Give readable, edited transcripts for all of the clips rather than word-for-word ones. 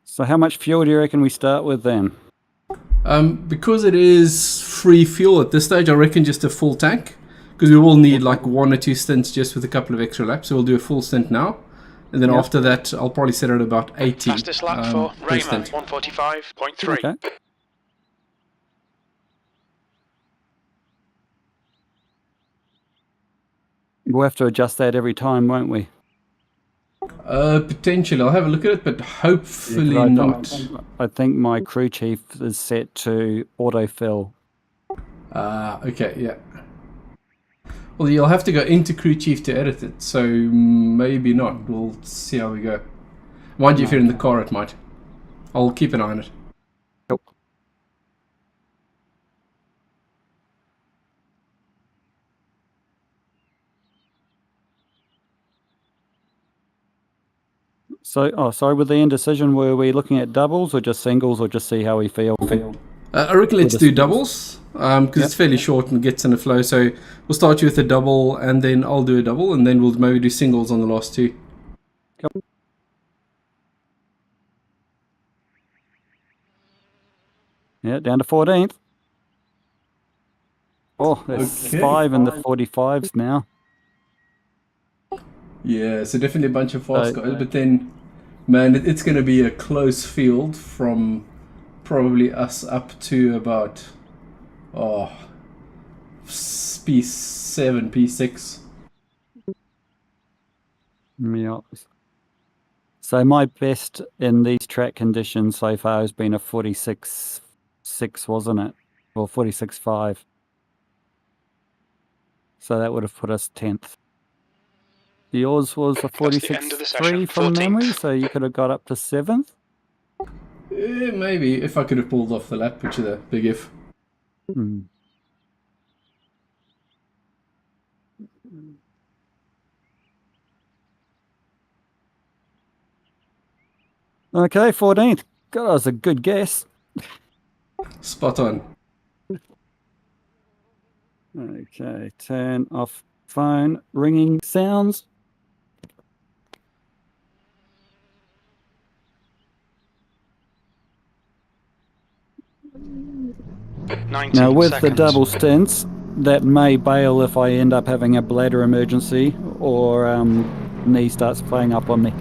So how much fuel do you reckon we start with then? Because it is free fuel at this stage, I reckon just a full tank. Because we will need like 1 or 2 stints just with a couple of extra laps. So we'll do a full stint now. And then after that, I'll probably set it at about 80. Fastest lap for Raymond, 145.3. Okay. We'll have to adjust that every time, won't we? Potentially. I'll have a look at it, but hopefully not. I think my crew chief is set to autofill. Okay, yeah. Well, you'll have to go into crew chief to edit it, so maybe not. We'll see how we go. Mind you, if you're in the car, it might. I'll keep an eye on it. Yep. So, sorry, with the indecision, were we looking at doubles or just singles, or just see how we feel? I reckon let's do doubles, because it's fairly short and gets in a flow. So we'll start you with a double, and then I'll do a double, and then we'll maybe do singles on the last 2. Yep. Yeah, down to 14th. Oh, there's 5 in the 45s now. Yeah, so definitely a bunch of fast guys, but then, man, it's going to be a close field from probably us up to about, P7, P6. Yeah. So my best in these track conditions so far has been a 46.6, wasn't it? Or 46.5. So that would have put us 10th. Yours was a 46.3 from memory, so you could have got up to 7th? Maybe, if I could have pulled off the lap, which is a big if. Okay, 14th. God, that was a good guess. Spot on. Okay, turn off phone ringing sounds. Now with seconds. the double stints, that may bail if I end up having a bladder emergency or knee starts playing up on me.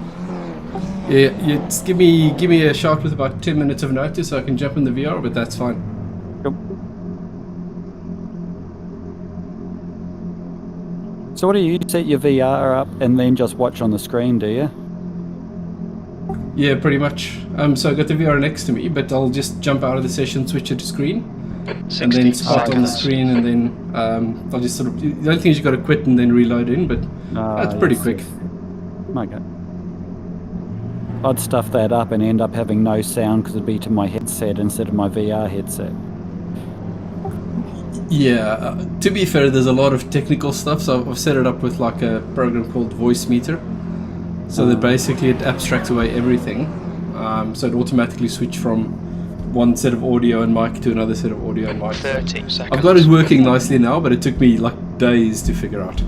Yeah, just give me a shot with about 10 minutes of notice so I can jump in the VR, but that's fine. Yep. So what do you set your VR up and then just watch on the screen, do you? Yeah, pretty much. So I got the VR next to me, but I'll just jump out of the session, switch it to screen, and then start on the screen, and then I'll just sort of. The only thing is you got to quit and then reload in, but that's pretty quick. Okay. I'd stuff that up and end up having no sound because it'd be to my headset instead of my VR headset. Yeah, to be fair, there's a lot of technical stuff, so I've set it up with like a program called Voice Meter. So that basically it abstracts away everything. So it automatically switch from one set of audio and mic to another set of audio and mic. 30 seconds. I've got it working nicely now, but it took me like days to figure out.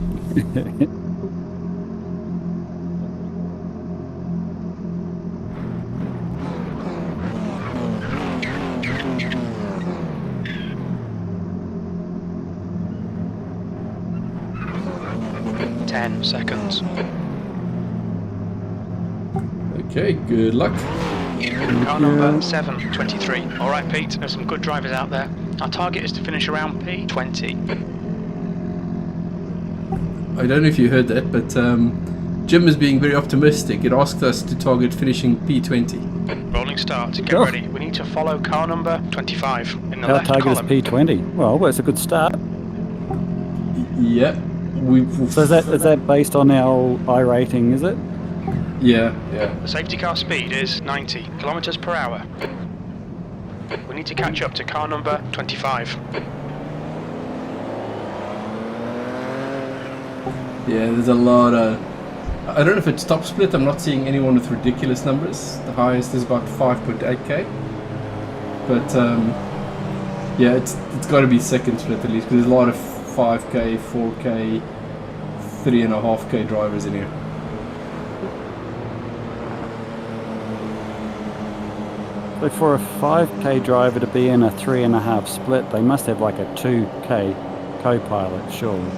Seconds. Okay, good luck. Car number 723. Alright, Pete, there's some good drivers out there. Our target is to finish around P20. I don't know if you heard that, but Jim is being very optimistic. It asked us to target finishing P20. Rolling start, get ready. We need to follow car number 25 in the left column. Our target is P20. Well, that's a good start. Yeah. So is that based on our I rating, is it? Yeah. The safety car speed is 90 kilometers per hour. We need to catch up to car number 25. Yeah, there's a lot of... I don't know if it's top split. I'm not seeing anyone with ridiculous numbers. The highest is about 5.8k. But yeah, it's got to be second split at least, because there's a lot of 5k, 4k, 3.5k drivers in here. So for a 5k driver to be in a 3.5 split, they must have like a 2k co-pilot, surely.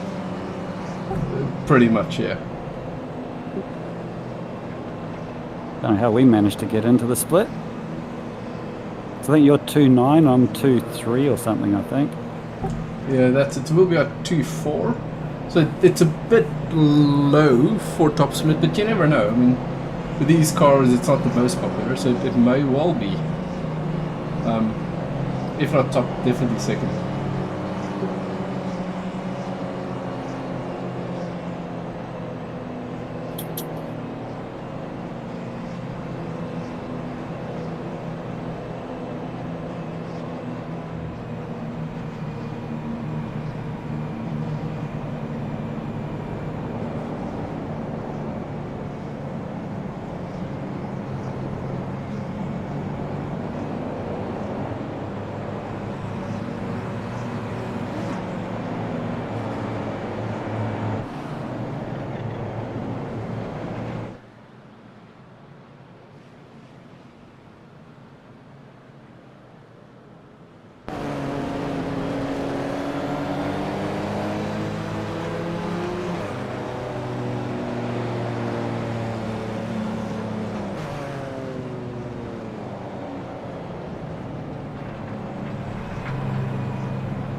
Pretty much, yeah. Don't know how we managed to get into the split. So I think you're 2.9, I'm 2.3 or something, I think. Yeah, it will be at 2.4. So it's a bit low for top split, but you never know. I mean, with these cars, it's not the most popular, so it may well be. If not top, definitely second.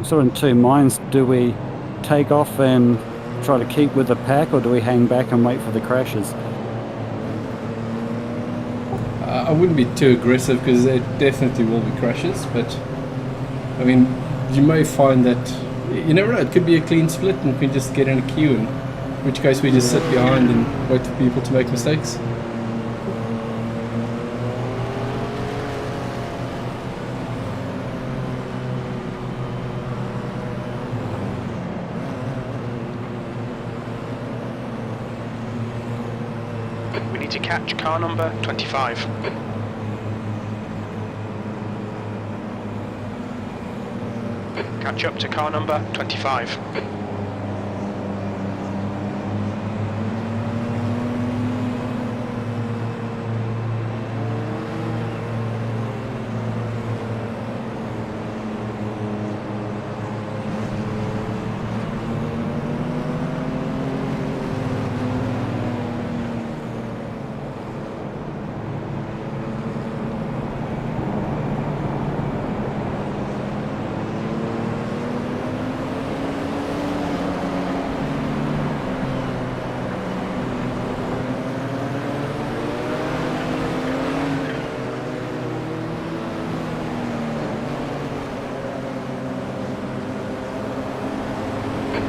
So in two minds, do we take off and try to keep with the pack, or do we hang back and wait for the crashes? I wouldn't be too aggressive because there definitely will be crashes, but I mean, you may find that, you never know, it could be a clean split and we can just get in a queue, in which case we just sit behind and wait for people to make mistakes. We need to catch car number 25. Catch up to car number 25.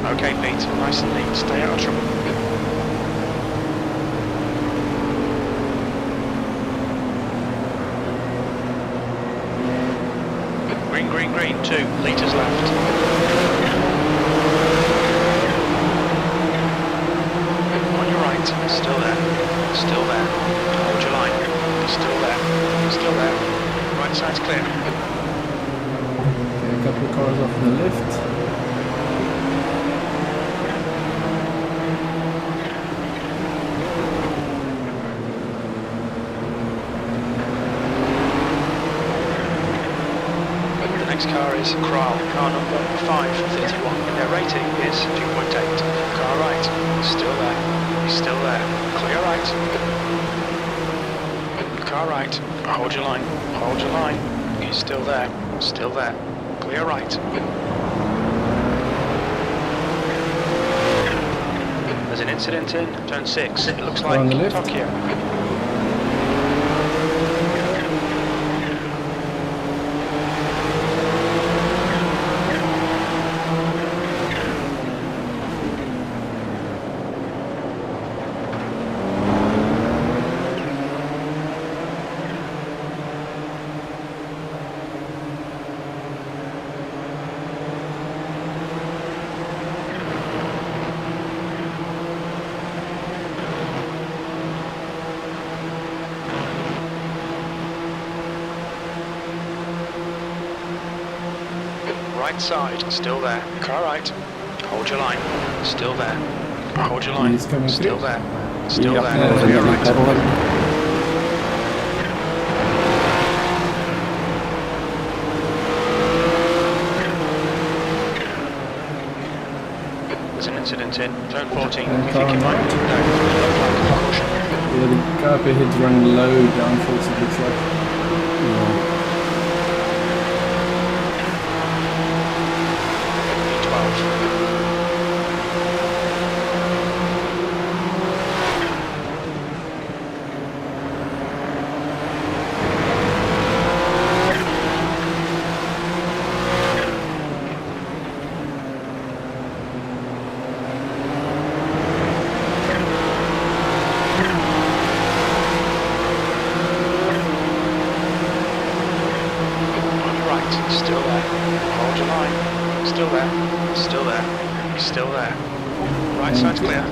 Okay, Pete, nice and neat, stay out of trouble. Green, green, green, 2 litres left. On your right, still there, still there. Hold your line, still there, still there. Right side's clear. Okay, a couple of cars off on the left. Car is Kral, car number 531. Their rating is 2.8. Car right, still there, still there. Clear right. Car right, hold your line, hold your line. He's still there, still there. Clear right. There's an incident in turn 6. It looks like on the left. Tokyo. Right side, still there. Car right. Hold your line. Still there. Hold your line. He's coming Still through. there. Still Yep, there. there's Clear another right. pedaling. There's an incident in Zone 14. And If you keep car mind, no, left flag, caution. Yeah, the guy up ahead's running low downforce, it looks like. Yeah. B12. Still there. Hold your line. Still there. Still there. Still there. Right side's clear.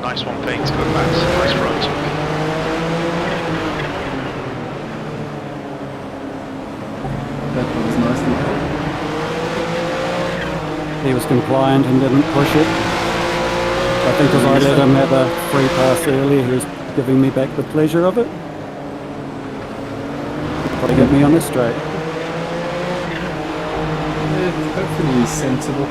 Nice one, Pete. Good pass. Nice front. That was nicely done. He was compliant and didn't push it. I think as I let him have a free pass earlier, he was giving me back the pleasure of it. Got to get me on this straight. Yeah, hopefully he's sensible.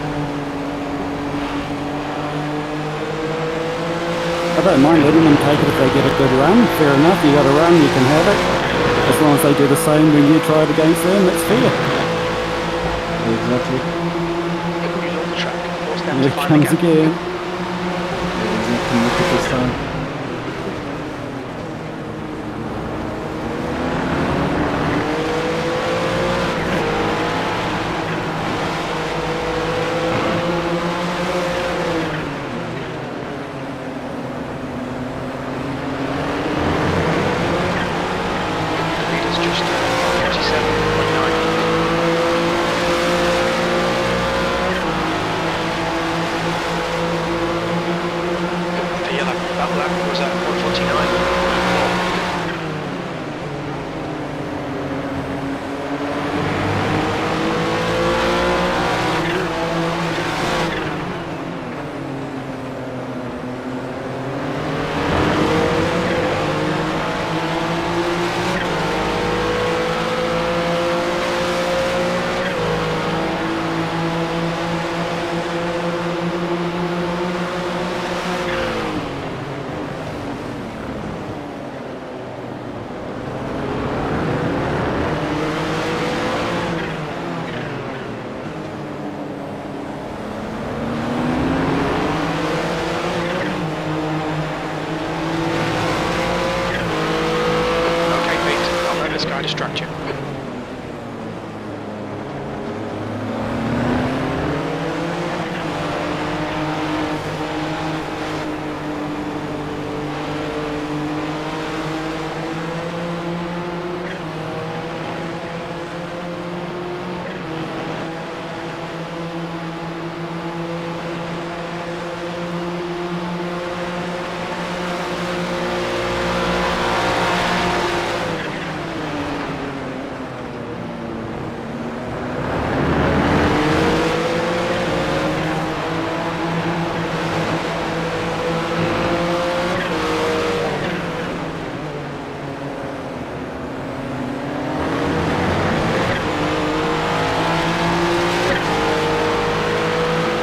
I don't mind letting them take it if they get a good run. Fair enough, you got a run, you can have it. As long as they do the same when you try it against them, it's fair. Exactly. Reload the track. Force them Here to it find comes the gap. again. Yeah, exactly. Look at this time. Leader's just 47.9. The yellow, that lap was at 149. Okay, Pete, I'll let this guy distract you.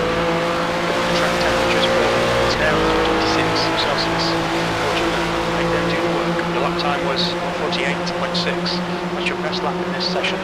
Track temperature's falling. It's now 26 Celsius. Fortunately, made them do the work. The lap time was 48.6. That's your best lap in this session.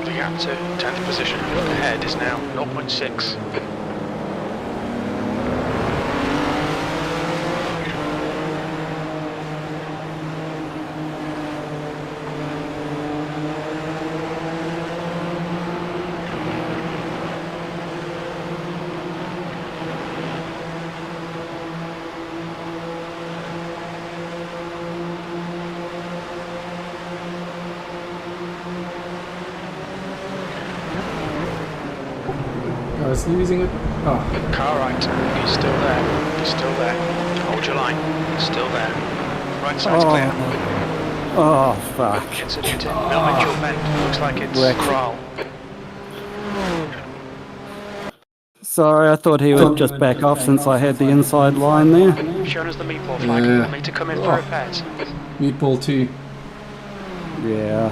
The gap to 10th position ahead is now 0.6. I was losing it. Oh, Car right. He's still there. He's still there. Hold your line. He's still there. Right side's clear. Oh, fuck. Gets it into Mill Mitchell Bend. Looks like it's Wreck. Crawl. Sorry, I thought he would just back off since I had the inside line there. Shown us the meatball flag. Yeah. Want me to come in for repairs? meatball 2. Yeah.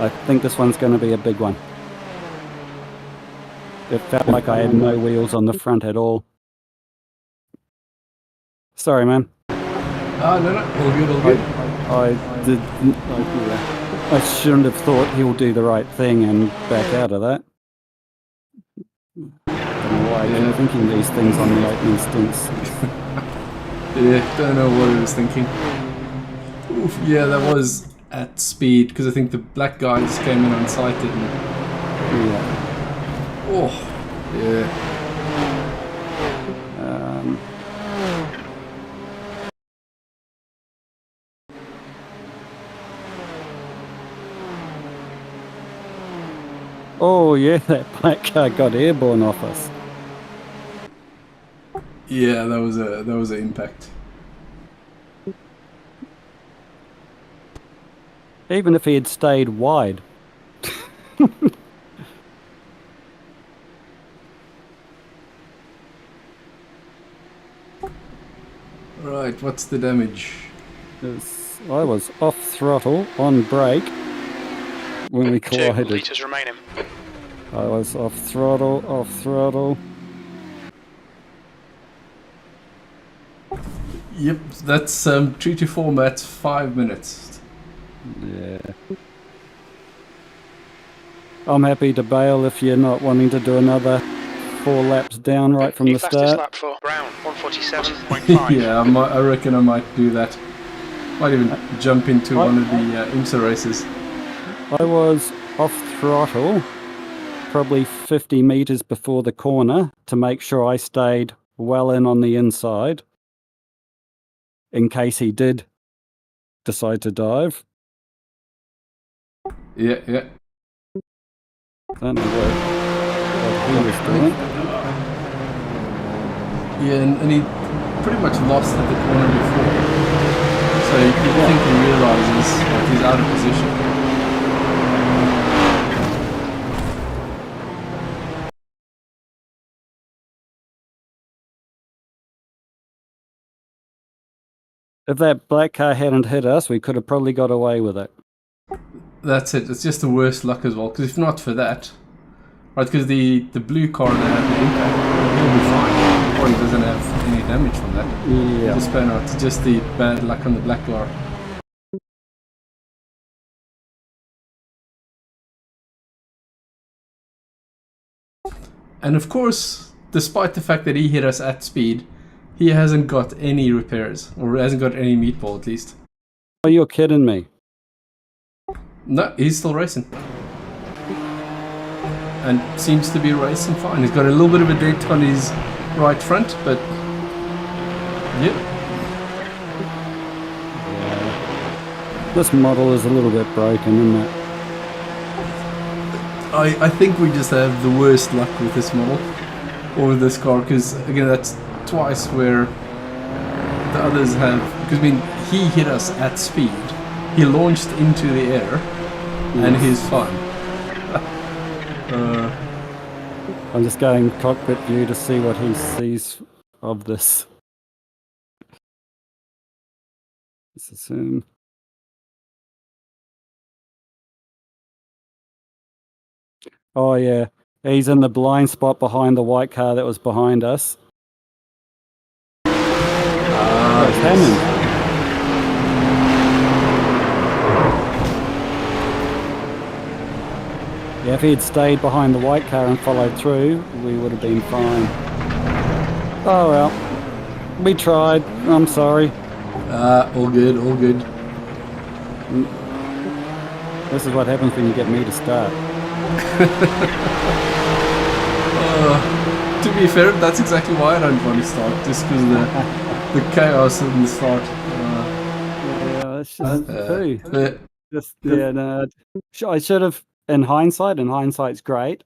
I think this one's going to be a big one. It felt like I had no wheels on the front at all. Sorry, man. Ah, no, all good, all good. I shouldn't have thought he'll do the right thing and back out of that. Don't know why I keep thinking these things on the opening stints. Yeah, don't know what I was thinking. Oof, yeah, that was at speed, because I think the black guy just came in unsighted. And, Yeah. oh, yeah. Oh yeah, that black car got airborne off us. Yeah, that was an impact. Even if he had stayed wide. Right, what's the damage? I was off throttle on brake when we 2 collided. litres remaining. I was off throttle. Yep, that's 3 to 4 mats, 5 minutes. Yeah. I'm happy to bail if you're not wanting to do another 4 laps down right from the Fastest start. lap for Brown, 147.5. Yeah, I reckon I might do that. Might even jump into one of the IMSA races. I was off throttle probably 50 meters before the corner to make sure I stayed well in on the inside in case he did decide to dive. Yeah. Don't know what he was doing. Yeah, and he pretty much lost at the corner before. So you think he realizes like he's out of position. If that black car hadn't hit us, we could have probably got away with it. That's it. It's just the worst luck as well. Because if not for that, right? Because the blue car that had the impact, he'll be fine. Or he doesn't have any damage from that. Yeah. Just pan out. It's just the bad luck on the black car. And of course, despite the fact that he hit us at speed, he hasn't got any repairs, or hasn't got any meatball at least. Oh, you're kidding me. No, he's still racing. And seems to be racing fine. He's got a little bit of a dent on his right front, but yep. Yeah. This model is a little bit broken, isn't it? I think we just have the worst luck with this model, or with this car, because again, that's twice where the others have, because I mean, he hit us at speed, he launched into the air, and he's fine. I'm just going cockpit view to see what he sees of this. Let's assume. Oh yeah, he's in the blind spot behind the white car that was behind us. It's Hammond. Yeah, if he had stayed behind the white car and followed through, we would have been fine. Oh well, we tried. I'm sorry. All good, all good. This is what happens when you get me to start. To be fair, that's exactly why I don't want to start, just because the chaos in the start. Yeah, that's just true. Yeah. Just yeah, no. I should have in hindsight, and hindsight's great,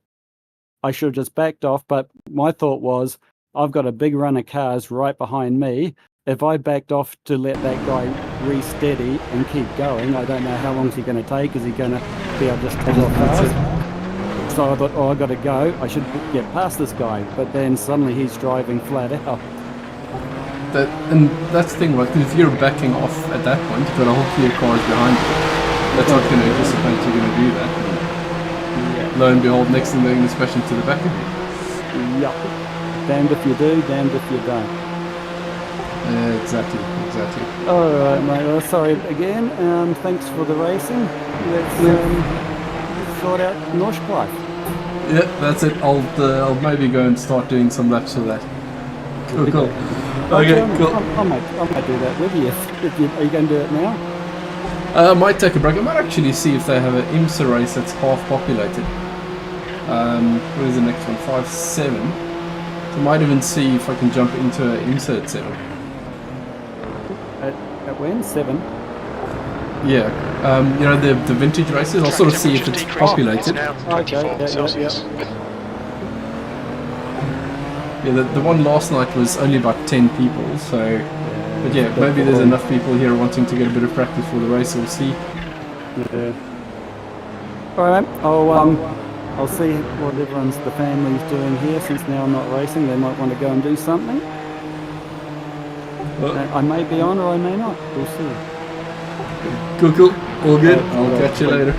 I should have just backed off. But my thought was, I've got a big run of cars right behind me. If I backed off to let that guy re-steady and keep going, I don't know how long he's going to take. Is he going to be able to just take off fast? So I thought, oh, I got to go. I should get past this guy. But then suddenly he's driving flat out. And that's the thing, right? Because if you're backing off at that point, you've got a whole queue of cars behind you. That's not going to anticipate you're going to do that. Yeah. Lo and behold, next thing they're going to smash into the back of you. Yup. Damned if you do, damned if you don't. Exactly. All right, mate. Well, sorry again. Thanks for the racing. Let's sort out Northcliffe. Yeah, that's it. I'll maybe go and start doing some laps for that. Cool. Okay, cool. I might do that with you. Are you going to do it now? I might take a break. I might actually see if they have an IMSA race that's half populated. What is the next one? 5-7. So I might even see if I can jump into an IMSA at 7. At when? 7? Yeah. You know, the vintage races. I'll sort of see if it's populated. Okay. Yeah, the one last night was only about 10 people, so... But yeah, maybe there's enough people here wanting to get a bit of practice for the race, we'll see. Yeah. Alright, mate. I'll see what the family's doing here, since now I'm not racing. They might want to go and do something. I may be on or I may not. We'll see. Cool. All good. I'll catch you later.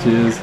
Cheers.